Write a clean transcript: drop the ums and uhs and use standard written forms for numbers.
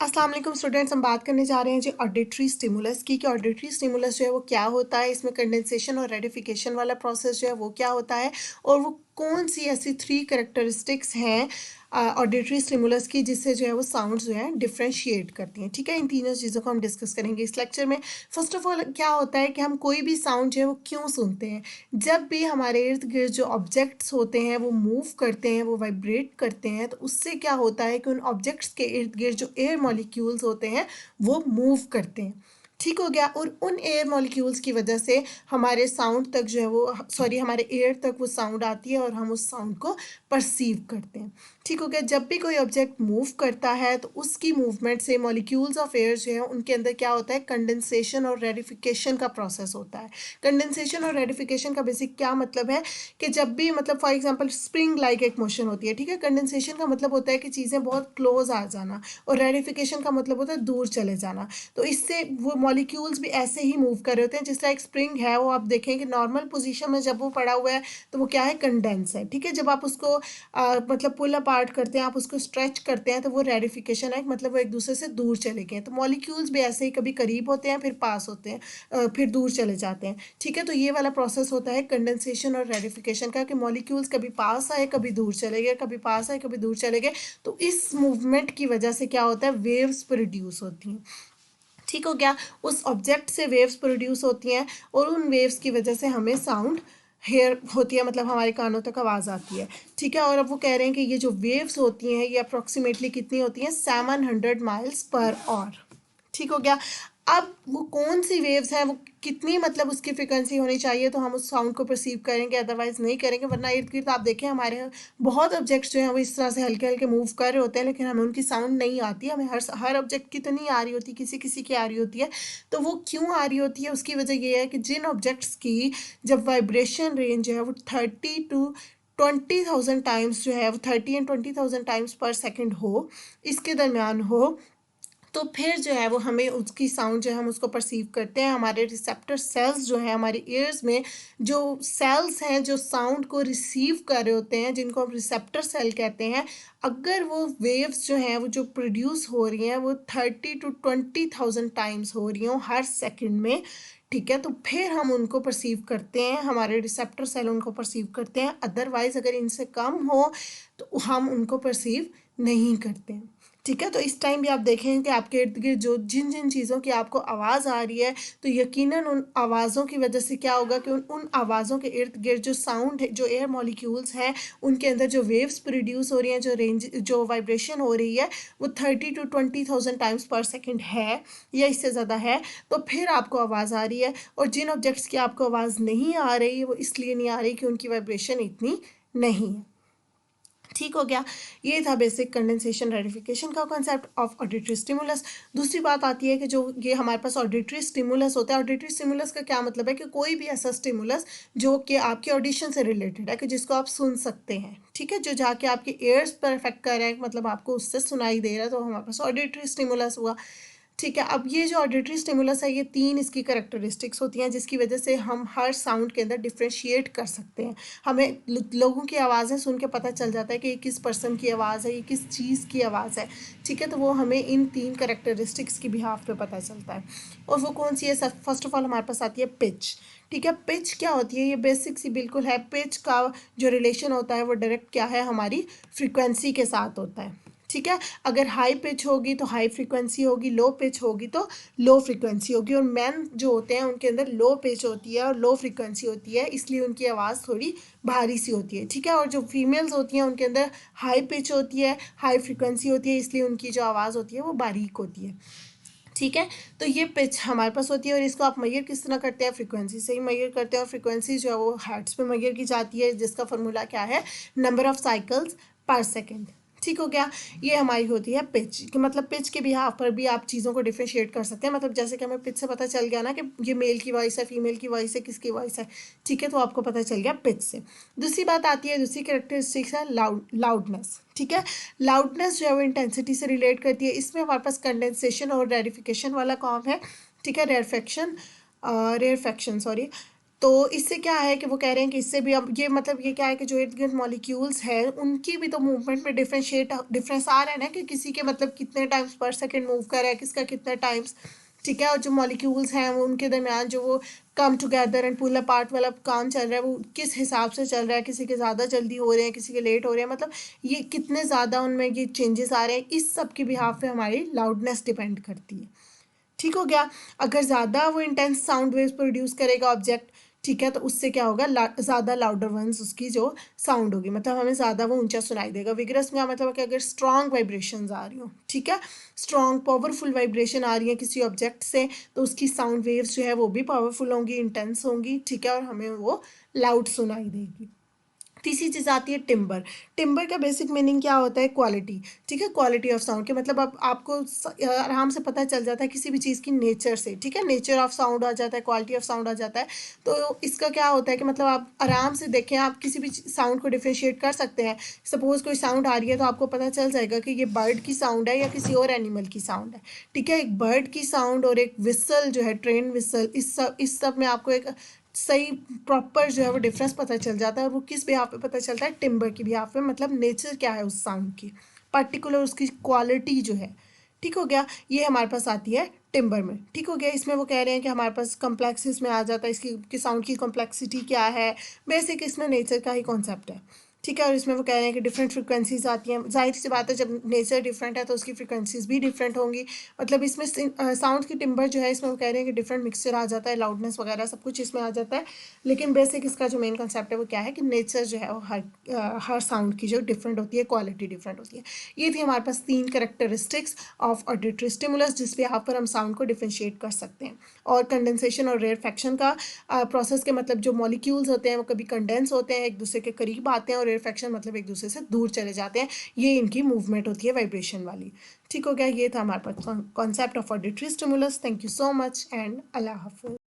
अस्सलाम वालेकुम स्टूडेंट्स, हम बात करने जा रहे हैं जी ऑडिटरी स्टिमुलस की कि ऑडिटरी स्टिमुलस जो है वो क्या होता है, इसमें कंडेंसेशन और रेडिफिकेशन वाला प्रोसेस जो है वो क्या होता है और वो कौन सी ऐसी थ्री कैरेक्टरिस्टिक्स हैं ऑडिटरी स्टिमुलस की जिससे जो है वो साउंड जो है डिफ्रेंशिएट करती हैं। ठीक है, इन तीनों चीज़ों को हम डिस्कस करेंगे इस लेक्चर में। फर्स्ट ऑफ ऑल क्या होता है कि हम कोई भी साउंड जो है वो क्यों सुनते हैं। जब भी हमारे इर्द गिर्द जो ऑब्जेक्ट्स होते हैं वो मूव करते हैं, वो वाइब्रेट करते हैं, तो उससे क्या होता है कि उन ऑब्जेक्ट्स के इर्द गिर्द जो एयर मॉलिक्यूल्स होते हैं वो मूव करते हैं। ठीक हो गया। और उन एयर मॉलिक्यूल्स की वजह से हमारे साउंड तक जो है वो सॉरी हमारे एयर तक वो साउंड आती है और हम उस साउंड को परसीव करते हैं। ठीक हो गया। जब भी कोई ऑब्जेक्ट मूव करता है तो उसकी मूवमेंट से मॉलिक्यूल्स ऑफ एयर जो है उनके अंदर क्या होता है, कंडेंसेशन और रेडिफिकेशन का प्रोसेस होता है। कंडेंसेशन और रेडिफिकेशन का बेसिक क्या मतलब है कि जब भी मतलब फॉर एग्जांपल स्प्रिंग लाइक एक मोशन होती है। ठीक है, कंडेंसेशन का मतलब होता है कि चीज़ें बहुत क्लोज आ जाना और रेडिफिकेशन का मतलब होता है दूर चले जाना। तो इससे वो मॉलिक्यूल्स भी ऐसे ही मूव कर रहे होते हैं। जिस तरह एक स्प्रिंग है वो आप देखें कि नॉर्मल पोजीशन में जब वो पड़ा हुआ है तो वो क्या है, कंडेंस है। ठीक है, जब आप उसको मतलब पुल अपार्ट करते हैं, आप उसको स्ट्रेच करते हैं तो वो रेडिफिकेशन है, मतलब वो एक दूसरे से दूर चले गए। तो मॉलिक्यूल्स भी ऐसे ही कभी करीब होते हैं, फिर पास होते हैं, फिर दूर चले जाते हैं। ठीक है, तो ये वाला प्रोसेस होता है कंडेंसेशन और रेडिफिकेशन का कि मॉलिक्यूल्स कभी पास आए कभी दूर चले गए, कभी पास आए कभी दूर चले गए। तो इस मूवमेंट की वजह से क्या होता है, वेव्स प्रोड्यूस होती हैं। ठीक हो गया। उस ऑब्जेक्ट से वेव्स प्रोड्यूस होती हैं और उन वेव्स की वजह से हमें साउंड हेयर होती है, मतलब हमारे कानों तक आवाज़ आती है। ठीक है, और अब वो कह रहे हैं कि ये जो वेव्स होती हैं ये अप्रॉक्सीमेटली कितनी होती हैं, 700 माइल्स पर आवर। ठीक हो गया। अब वो कौन सी वेव्स हैं, वो कितनी मतलब उसकी फ्रिक्वेंसी होनी चाहिए तो हम उस साउंड को परसीव करेंगे, अदरवाइज नहीं करेंगे। वरना इर्द गिर्द आप देखें हमारे बहुत ऑब्जेक्ट्स जो हैं वो इस तरह से हल्के हल्के मूव कर रहे होते हैं लेकिन हमें उनकी साउंड नहीं आती। हमें हर ऑब्जेक्ट की तो नहीं आ रही होती, किसी किसी की आ रही होती है। तो वो क्यों आ रही होती है, उसकी वजह ये है कि जिन ऑब्जेक्ट्स की जब वाइब्रेशन रेंज जो है वो 30 to 20,000 टाइम्स जो है वो 30 and 20,000 टाइम्स पर सेकेंड हो, इसके दरमियान हो, तो फिर जो है वो हमें उसकी साउंड जो है हम उसको परसीव करते हैं। हमारे रिसेप्टर सेल्स जो हैं हमारे ईयर्स में, जो सेल्स हैं जो साउंड को रिसीव कर रहे होते हैं, जिनको हम रिसेप्टर सेल कहते हैं, अगर वो वेव्स जो हैं वो जो प्रोड्यूस हो रही हैं वो 30 to 20,000 टाइम्स हो रही हों हर सेकंड में, ठीक है, तो फिर हम उनको परसीव करते हैं, हमारे रिसेप्टर सेल उनको परसीव करते हैं। अदरवाइज अगर इनसे कम हो तो हम उनको परसीव नहीं करते हैं। ठीक है, तो इस टाइम भी आप देखें कि आपके इर्द गिर्द जो जिन जिन चीज़ों की आपको आवाज़ आ रही है तो यकीनन उन आवाज़ों की वजह से क्या होगा कि उन आवाज़ों के इर्द गिर्द जो साउंड है, जो एयर मॉलिक्यूल्स हैं, उनके अंदर जो वेव्स प्रोड्यूस हो रही हैं, जो रेंज जो वाइब्रेशन हो रही है वो 30 to 20,000 टाइम्स पर सेकेंड है या इससे ज़्यादा है, तो फिर आपको आवाज़ आ रही है। और जिन ऑब्जेक्ट्स की आपको आवाज़ नहीं आ रही वो इसलिए नहीं आ रही कि उनकी वाइब्रेशन इतनी नहीं है। ठीक हो गया। ये था बेसिक कंडेंसेशन रेडिफिकेशन का कॉन्सेप्ट ऑफ ऑडिटरी स्टिमुलस। दूसरी बात आती है कि जो ये हमारे पास ऑडिटरी स्टिमुलस होता है, ऑडिटरी स्टिमुलस का क्या मतलब है कि कोई भी ऐसा स्टिमुलस जो कि आपके ऑडिशन से रिलेटेड है, कि जिसको आप सुन सकते हैं। ठीक है, जो जाके आपके एयर्स पर इफेक्ट कर रहा है, मतलब आपको उससे सुनाई दे रहा है, तो हमारे पास ऑडिटरी स्टिमुलस हुआ। ठीक है, अब ये जो ऑडिटरी स्टिमुलस है ये तीन इसकी करेक्टरिस्टिक्स होती हैं जिसकी वजह से हम हर साउंड के अंदर डिफ्रेंशिएट कर सकते हैं। हमें लोगों की आवाज़ें सुन के पता चल जाता है कि ये किस पर्सन की आवाज़ है, ये किस चीज़ की आवाज़ है। ठीक है, तो वो हमें इन तीन करेक्टरिस्टिक्स की बिहाफ पे पता चलता है। और वो कौन सी है, फर्स्ट ऑफ ऑल हमारे पास आती है पिच। ठीक है, पिच क्या होती है, ये बेसिक सी बिल्कुल है। पिच का जो रिलेशन होता है वो डायरेक्ट क्या है, हमारी फ्रिक्वेंसी के साथ होता है। ठीक है, अगर हाई पिच होगी तो हाई फ्रीक्वेंसी होगी, लो पिच होगी तो लो फ्रीक्वेंसी होगी। और मैन जो होते हैं उनके अंदर लो पिच होती है और लो फ्रीक्वेंसी होती है, इसलिए उनकी आवाज़ थोड़ी भारी सी होती है। ठीक है, और जो फीमेल्स होती हैं उनके अंदर हाई पिच होती है, हाई फ्रीक्वेंसी होती है, इसलिए उनकी जो आवाज़ होती है वो बारीक होती है। ठीक है, तो ये पिच हमारे पास होती है और इसको आप मेजर किस तरह करते हैं, फ्रीक्वेंसी से ही मेजर करते हैं। और फ्रीक्वेंसी जो है वो हर्ट्ज पे मेजर की जाती है, जिसका फॉर्मूला क्या है, नंबर ऑफ साइकिल्स पर सेकेंड। ठीक हो गया। ये हमारी होती है पिच, कि मतलब पिच के बिहाफ पर भी आप चीज़ों को डिफ्रेंशिएट कर सकते हैं। मतलब जैसे कि हमें पिच से पता चल गया ना कि ये मेल की वॉइस है, फीमेल की वॉइस है, किसकी वॉइस है। ठीक है, तो आपको पता चल गया पिच से। दूसरी बात आती है, दूसरी कैरेक्टरिस्टिक्स है लाउडनेस। ठीक है, लाउडनेस जो है वो इंटेंसिटी से रिलेट करती है। इसमें हमारे पास कंडेंसेशन और रेडिफिकेशन वाला काम है। ठीक है, रेयरफेक्शन सॉरी। तो इससे क्या है कि वो कह रहे हैं कि इससे भी अब ये मतलब ये क्या है कि जो इर्द गिर्द मॉलिक्यूल्स है उनकी भी तो मूवमेंट में डिफरेंस आ रहा है ना, कि किसी के मतलब कितने टाइम्स पर सेकंड मूव कर रहा है, किसका कितने टाइम्स, ठीक है। और जो मॉलिक्यूल्स हैं वो उनके दरमियान जो वो come together and pull apart वाला काम चल रहा है वो किस हिसाब से चल रहा है, किसी के ज़्यादा जल्दी हो रहे हैं, किसी के लेट हो रहे हैं, मतलब ये कितने ज़्यादा उनमें ये चेंजेस आ रहे हैं, इस सब के बिहाफ पे हमारी लाउडनेस डिपेंड करती है। ठीक हो गया। अगर ज़्यादा वो इंटेंस साउंड वेव्स प्रोड्यूस करेगा ऑब्जेक्ट, ठीक है, तो उससे क्या होगा, ज़्यादा लाउडर वंस उसकी जो साउंड होगी, मतलब हमें ज़्यादा वो ऊंचा सुनाई देगा। विगरस में मतलब है कि अगर स्ट्रॉन्ग वाइब्रेशंस आ रही हो, ठीक है, स्ट्रॉन्ग पावरफुल वाइब्रेशन आ रही है किसी ऑब्जेक्ट से, तो उसकी साउंड वेव्स जो है वो भी पावरफुल होंगी, इंटेंस होंगी, ठीक है, और हमें वो लाउड सुनाई देगी। तीसरी चीज़ आती है टिम्बर। टिम्बर का बेसिक मीनिंग क्या होता है, क्वालिटी, ठीक है, क्वालिटी ऑफ साउंड के मतलब अब आपको आराम से पता चल जाता है किसी भी चीज़ की नेचर से, ठीक है, नेचर ऑफ साउंड आ जाता है, क्वालिटी ऑफ साउंड आ जाता है। तो इसका क्या होता है कि मतलब आप आराम से देखें, आप किसी भी साउंड को डिफ्रेंशिएट कर सकते हैं। सपोज कोई साउंड आ रही है तो आपको पता चल जाएगा कि ये बर्ड की साउंड है या किसी और एनिमल की साउंड है, ठीक है। एक बर्ड की साउंड और एक विसल जो है, ट्रेन विसल, इस सब में आपको एक सही प्रॉपर जो है वो डिफरेंस पता चल जाता है। और वो किस बिहाफ पे पता चलता है, टिम्बर की बिहाफ पे, मतलब नेचर क्या है उस साउंड की, पर्टिकुलर उसकी क्वालिटी जो है। ठीक हो गया, ये हमारे पास आती है टिम्बर में। ठीक हो गया, इसमें वो कह रहे हैं कि हमारे पास कॉम्प्लेक्सिस में आ जाता है इसकी साउंड की कॉम्प्लेक्सिटी क्या है, बेसिक इसमें नेचर का ही कॉन्सेप्ट है, ठीक है। और इसमें वो कह रहे हैं कि डिफरेंट फ्रिक्वेंसीज आती हैं, जाहिर सी बात है जब नेचर डिफरेंट है तो उसकी फ्रिक्वेंसीज भी डिफरेंट होंगी। मतलब इसमें साउंड की टिम्बर जो है इसमें वो कह रहे हैं कि डिफरेंट मिक्सचर आ जाता है, लाउडनेस वगैरह सब कुछ इसमें आ जाता है। लेकिन बेसिक इसका जो मेन कंसेप्ट है वो क्या है कि नेचर जो है वो हर साउंड की जो डिफरेंट होती है, क्वालिटी डिफरेंट होती है। ये थी हमारे पास 3 करेक्टरिस्टिक्स ऑफ ऑडिटरी स्टिमुलस जिस पे यहाँ पर हम साउंड को डिफ्रेंशिएट कर सकते हैं। और कंडेंसेशन और रेयरफेक्शन का प्रोसेस के मतलब जो मॉलिक्यूल्स होते हैं वो कभी कंडेंस होते हैं, एक दूसरे के करीब आते हैं, और रेयरफेक्शन मतलब एक दूसरे से दूर चले जाते हैं। ये इनकी मूवमेंट होती है वाइब्रेशन वाली। ठीक हो गया, ये था हमारे पास concept of auditory stimulus. Thank you so much and अल्लाह हाफिज़।